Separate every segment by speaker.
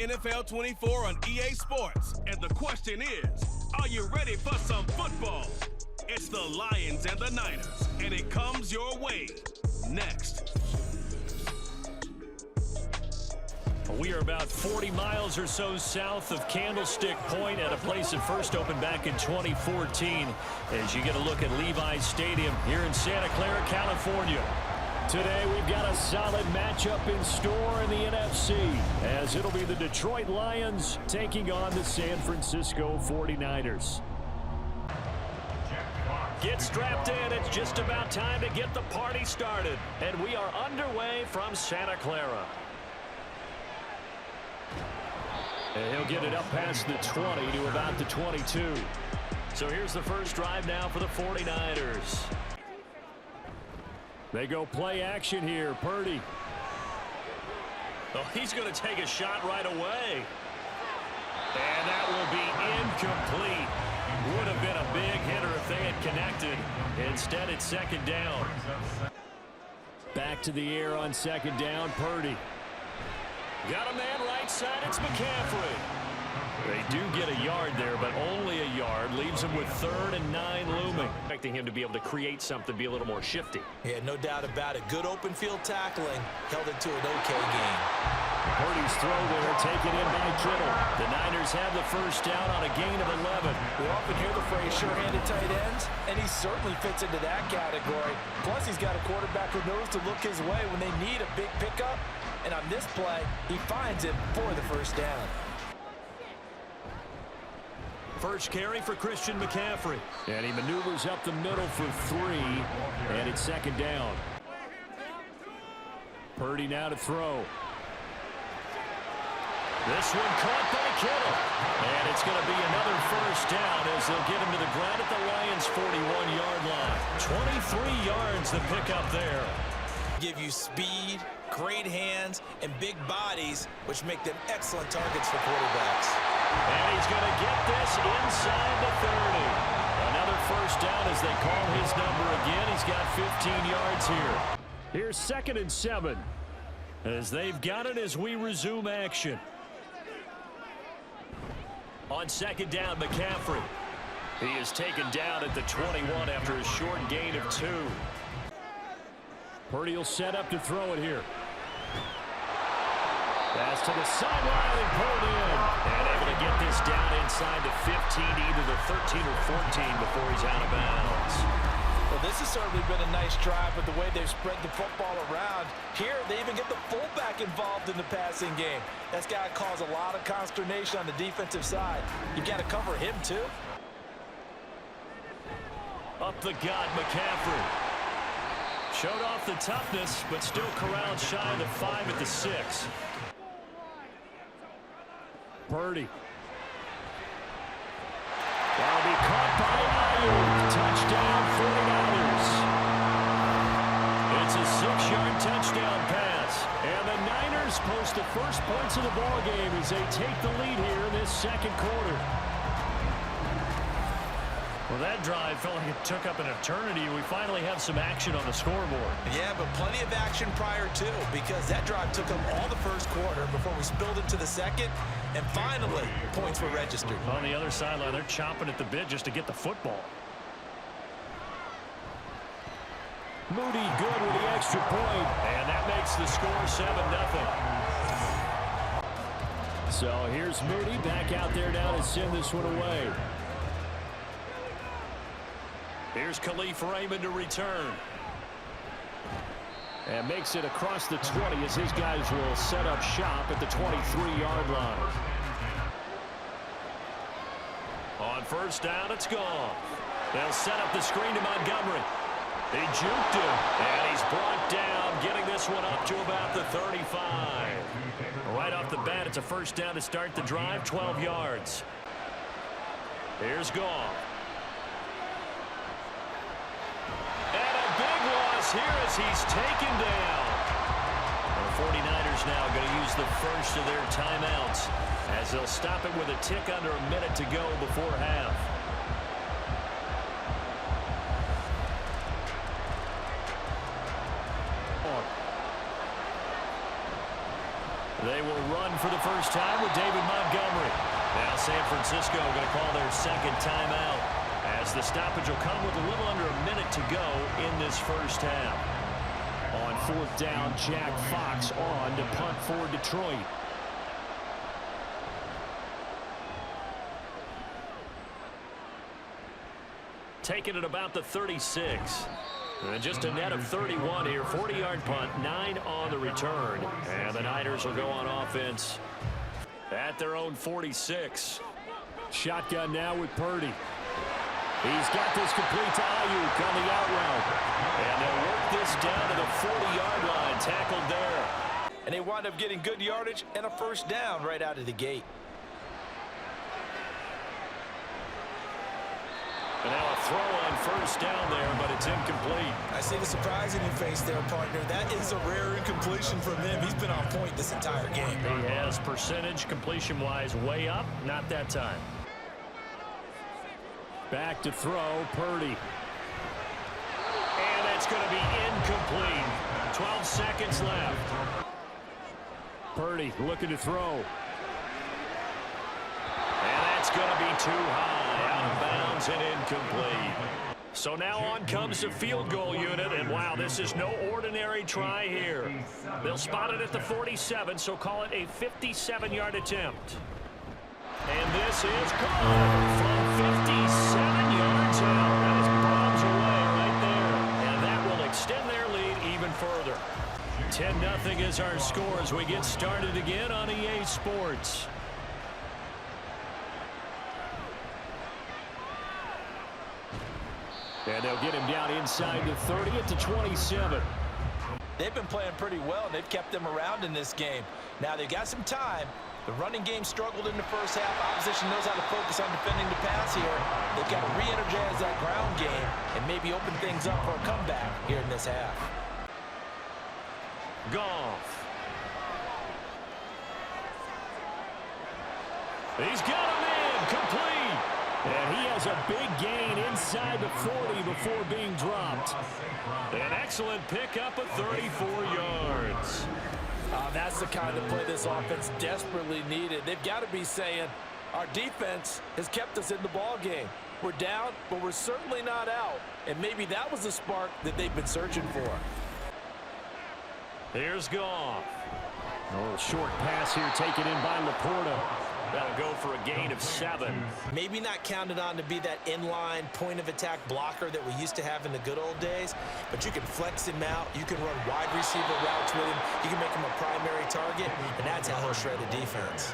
Speaker 1: NFL 24 on EA Sports. And the question is, are you ready for some football? It's the Lions and the Niners, and it comes your way next.
Speaker 2: We are about 40 miles or so south of Candlestick Point at a place that first opened back in 2014 as you get a look at Levi's Stadium here in Santa Clara, California. Today we've got a solid matchup in store in the NFC as it'll be the Detroit Lions taking on the San Francisco 49ers. Get strapped in. It's just about time to get the party started. And we are underway from Santa Clara. And he'll get it up past the 20 to about the 22. So here's the first drive now for the 49ers. They go play action here. Purdy. Oh, he's going to take a shot right away. And that will be incomplete. Would have been a big hitter if they had connected. Instead, it's second down. Back to the air on second down. Purdy. Got a man right side. It's McCaffrey. They do get a yard there, but only a yard. Leaves him with 3rd and 9 looming. Expecting him to be able to create something, be a little more shifty.
Speaker 3: Yeah, no doubt about it. Good open field tackling. Held it to an okay game.
Speaker 2: Purdy's throw there, taken in by Kittle. The Niners have the first down on a gain of 11.
Speaker 3: We often hear the phrase sure-handed tight ends, and he certainly fits into that category. Plus, he's got a quarterback who knows to look his way when they need a big pickup. And on this play, he finds it for the first down.
Speaker 2: First carry for Christian McCaffrey. And he maneuvers up the middle for 3. And it's second down. Purdy now to throw. This one caught by Kittle. And it's going to be another first down as they'll get him to the ground at the Lions' 41-yard line. 23 yards the pickup there.
Speaker 3: Give you speed, great hands, and big bodies, which make them excellent targets for quarterbacks.
Speaker 2: And he's going to get this inside the 30. Another first down as they call his number again. He's got 15 yards here. Here's 2nd and 7 as they've got it as we resume action. On second down, McCaffrey. He is taken down at the 21 after a short gain of 2. Purdy will set up to throw it here. Pass to the sideline and pulled in. And able to get this down inside the 15, either the 13 or 14 before he's out of bounds.
Speaker 3: Well, this has certainly been a nice drive with the way they've spread the football around. Here, they even get the fullback involved in the passing game. That's got to cause a lot of consternation on the defensive side. You've got to cover him, too.
Speaker 2: Up the gut, McCaffrey. Showed off the toughness, but still corralled shy of the 5 at the 6. Purdy. That'll be caught by Ayuk. Touchdown, 49ers. It's a 6-yard touchdown pass. And the Niners post the first points of the ballgame as they take the lead here in this second quarter. Well, that drive felt like it took up an eternity. We finally have some action on the scoreboard.
Speaker 3: Yeah, but plenty of action prior to, because that drive took up all the first quarter before we spilled into the second, and finally, points were registered.
Speaker 2: On the other sideline, they're chomping at the bit just to get the football. Moody good with the extra point, and that makes the score 7-0. So here's Moody back out there now to send this one away. Here's Khalif Raymond to return. And makes it across the 20 as his guys will set up shop at the 23-yard line. On first down, it's gone. They'll set up the screen to Montgomery. They juked him, and he's brought down, getting this one up to about the 35. Right off the bat, it's a first down to start the drive, 12 yards. Here's Goff. Here as he's taken down. The 49ers now going to use the first of their timeouts as they'll stop it with a tick under a minute to go before half. They will run for the first time with David Montgomery. Now San Francisco going to call their second timeout, as the stoppage will come with a little under a minute to go in this first half. On fourth down, Jack Fox on to punt for Detroit. Taking it about the 36. And just a net of 31 here. 40-yard punt, 9 on the return. And the Niners will go on offense at their own 46. Shotgun now with Purdy. He's got this complete to Ayuk on the out route. And they'll work this down to the 40-yard line. Tackled there.
Speaker 3: And they wind up getting good yardage and a first down right out of the gate.
Speaker 2: And now a throw on first down there, but it's incomplete.
Speaker 4: I see the surprise in your face there, partner. That is a rare incompletion from him. He's been on point this entire game.
Speaker 2: He has percentage completion-wise way up. Not that time. Back to throw, Purdy. And that's going to be incomplete. 12 seconds left. Purdy looking to throw. And that's going to be too high. Out of bounds and incomplete. So now on comes the field goal unit, and wow, this is no ordinary try here. They'll spot it at the 47, so call it a 57-yard attempt. And this is gone from 57 yards out. That is bombs away right there, and that will extend their lead even further. 10-0 is our score as we get started again on EA Sports. And they'll get him down inside the 30 at the 27.
Speaker 3: They've been playing pretty well, and they've kept them around in this game. Now, they've got some time. The running game struggled in the first half. Opposition knows how to focus on defending the pass here. They've got to re-energize that ground game and maybe open things up for a comeback here in this half.
Speaker 2: Goff. He's got him in. Complete. And he has a big gain inside the 40 before being dropped. An excellent pickup of 34 yards.
Speaker 3: That's the kind of play this offense desperately needed. They've got to be saying, our defense has kept us in the ball game. We're down, but we're certainly not out. And maybe that was the spark that they've been searching for.
Speaker 2: Here's Goff. A little short pass here taken in by Laporta. That'll go for a gain of 7.
Speaker 4: Maybe not counted on to be that inline point-of-attack blocker that we used to have in the good old days, but you can flex him out. You can run wide receiver routes with him. You can make him a primary target, and that's how he'll shred a defense.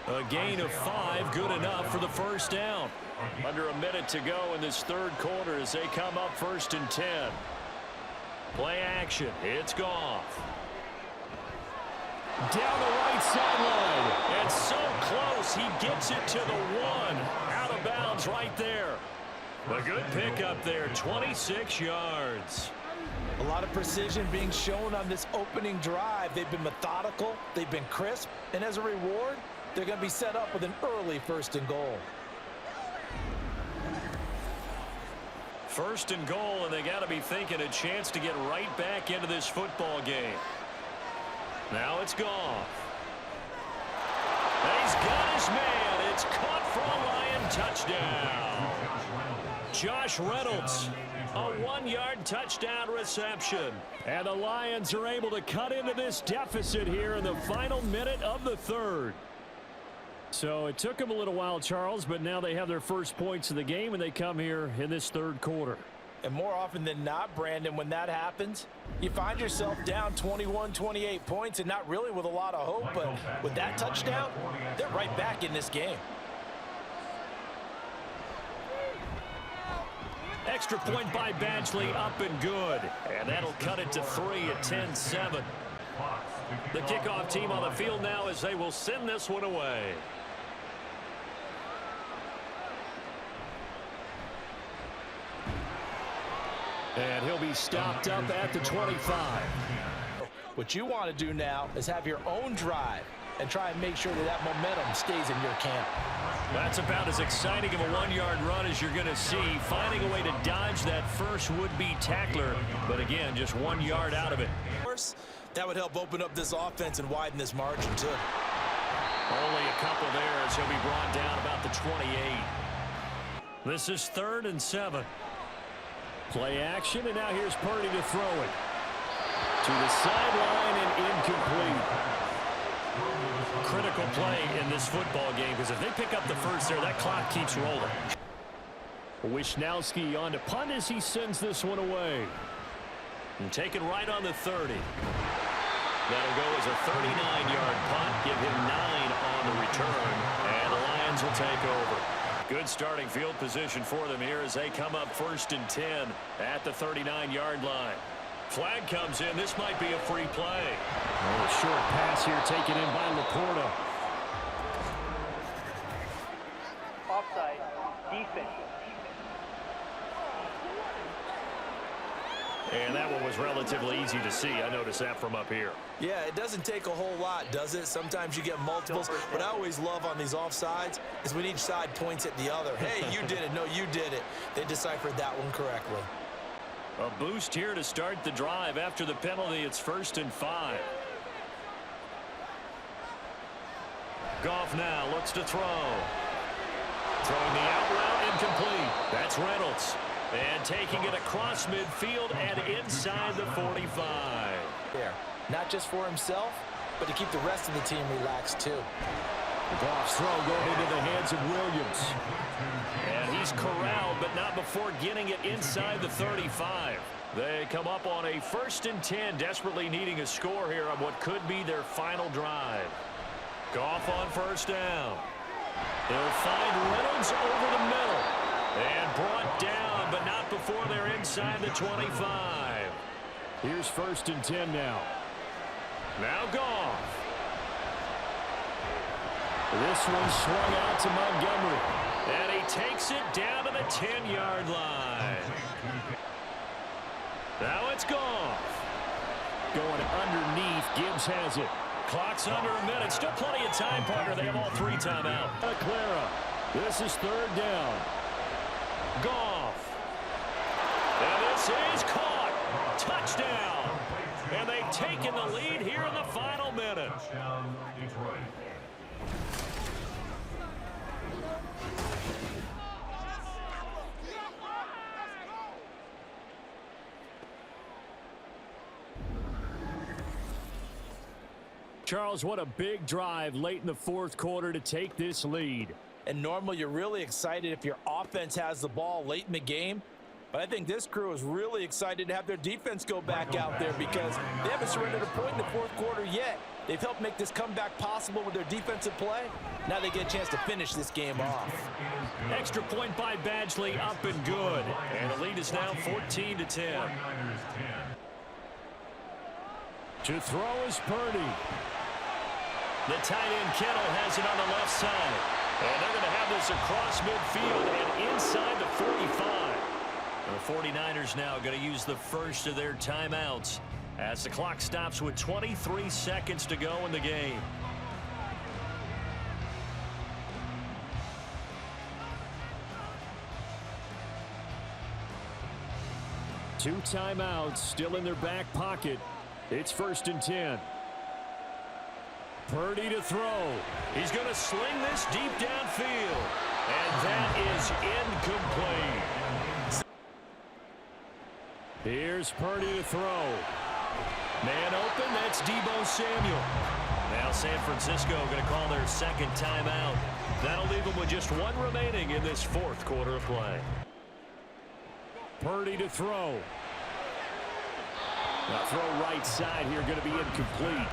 Speaker 2: A gain of 5, good enough for the first down. Under a minute to go in this third quarter as they come up 1st and 10. Play action. It's Goff. Down the right sideline. It's so close. He gets it to the 1. Out of bounds right there. A good pickup there. 26 yards.
Speaker 3: A lot of precision being shown on this opening drive. They've been methodical. They've been crisp. And as a reward, they're going to be set up with an early 1st and goal.
Speaker 2: 1st and goal, and they got to be thinking a chance to get right back into this football game. Now it's Goff. He's got his man. It's caught for a Lion touchdown. Josh Reynolds, a 1-yard touchdown reception. And the Lions are able to cut into this deficit here in the final minute of the third. So it took them a little while, Charles, but now they have their first points of the game, and they come here in this third quarter.
Speaker 3: And more often than not, Brandon, when that happens, you find yourself down 21, 28 points and not really with a lot of hope. But with that touchdown, they're right back in this game.
Speaker 2: Extra point by Badgley, up and good. And that'll cut it to 3 at 10-7. The kickoff team on the field now as they will send this one away. And he'll be stopped up at the 25.
Speaker 3: What you want to do now is have your own drive and try and make sure that that momentum stays in your camp.
Speaker 2: That's about as exciting of a 1-yard run as you're going to see. Finding a way to dodge that first would-be tackler. But again, just 1 yard out of it.
Speaker 4: Of course, That would help open up this offense and widen this margin, too.
Speaker 2: Only a couple there as he'll be brought down about the 28. This is 3rd and 7. Play action, and now here's Purdy to throw it. To the sideline and incomplete. Critical play in this football game, because if they pick up the first there, that clock keeps rolling. Wisnowski on to punt as he sends this one away. And taken right on the 30. That'll go as a 39-yard punt. Give him 9 on the return. And the Lions will take over. Good starting field position for them here as they come up 1st and 10 at the 39-yard line. Flag comes in. This might be a free play.
Speaker 5: A short pass here taken in by Laporta.
Speaker 6: Offside. Defense.
Speaker 2: And that one was relatively easy to see. I noticed that from up here.
Speaker 4: Yeah, it doesn't take a whole lot, does it? Sometimes you get multiples. What I always love on these offsides is when each side points at the other. Hey, you did it. No, you did it. They deciphered that one correctly.
Speaker 2: A boost here to start the drive. After the penalty, it's 1st and 5. Goff now looks to throw. Throwing the out route incomplete. That's Reynolds. And taking it across midfield and inside the 45.
Speaker 4: There. Not just for himself, but to keep the rest of the team relaxed, too.
Speaker 5: Goff's throw going into the hands of Williams.
Speaker 2: And he's corralled, but not before getting it inside the 35. They come up on a 1st and 10, desperately needing a score here on what could be their final drive. Goff on 1st down. They'll find Reynolds over the middle. And brought down, but not before they're inside the 25.
Speaker 5: Here's 1st and 10 now.
Speaker 2: Now Goff.
Speaker 5: This one swung out to Montgomery.
Speaker 2: And he takes it down to the 10-yard line. Now it's Goff.
Speaker 5: Going underneath. Gibbs has it.
Speaker 2: Clock's under a minute. Still plenty of time, partner. They have all 3 timeouts.
Speaker 5: Clara. This is 3rd down.
Speaker 2: Goff. And this is caught. Touchdown. And they've taken the lead here in the final minute.
Speaker 5: Charles, what a big drive late in the 4th quarter to take this lead.
Speaker 4: And normally you're really excited if your offense has the ball late in the game. But I think this crew is really excited to have their defense go back out there because they haven't surrendered a point in the 4th quarter yet. They've helped make this comeback possible with their defensive play. Now they get a chance to finish this game off.
Speaker 2: Extra point by Badgley, up and good. And the lead is now 14-10.
Speaker 5: To throw is Purdy.
Speaker 2: The tight end Kittle has it on the left side. And they're going to have this across midfield and inside the 45. The 49ers now going to use the first of their timeouts as the clock stops with 23 seconds to go in the game.
Speaker 5: Two timeouts still in their back pocket. It's 1st and 10. Purdy to throw.
Speaker 2: He's going to sling this deep downfield. And that is incomplete.
Speaker 5: Here's Purdy to throw.
Speaker 2: Man open, that's Deebo Samuel. Now San Francisco going to call their 2nd timeout. That'll leave them with just 1 remaining in this 4th quarter of play.
Speaker 5: Purdy to throw. Now throw right side here, going to be incomplete.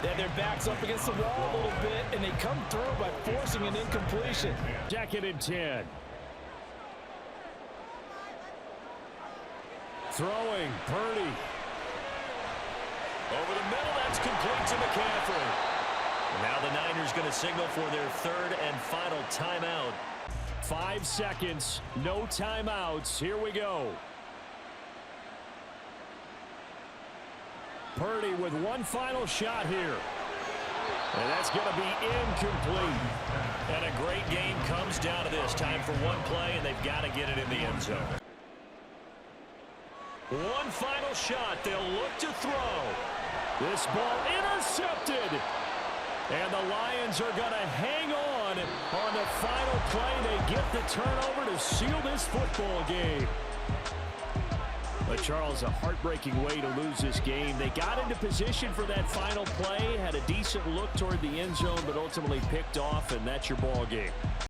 Speaker 4: They have their backs up against the wall a little bit, and they come through by forcing an incompletion.
Speaker 5: 2nd and 10. Throwing, Purdy.
Speaker 2: Over the middle, that's complete to McCaffrey. Now the Niners going to signal for their 3rd and final timeout.
Speaker 5: 5 seconds, no timeouts. Here we go. Purdy with one final shot here. And that's going to be incomplete.
Speaker 2: And a great game comes down to this. Time for one play, and they've got to get it in the end zone. One final shot. They'll look to throw.
Speaker 5: This ball intercepted. And the Lions are going to hang on the final play. They get the turnover to seal this football game. But, Charles, a heartbreaking way to lose this game. They got into position for that final play, had a decent look toward the end zone, but ultimately picked off, and that's your ball game.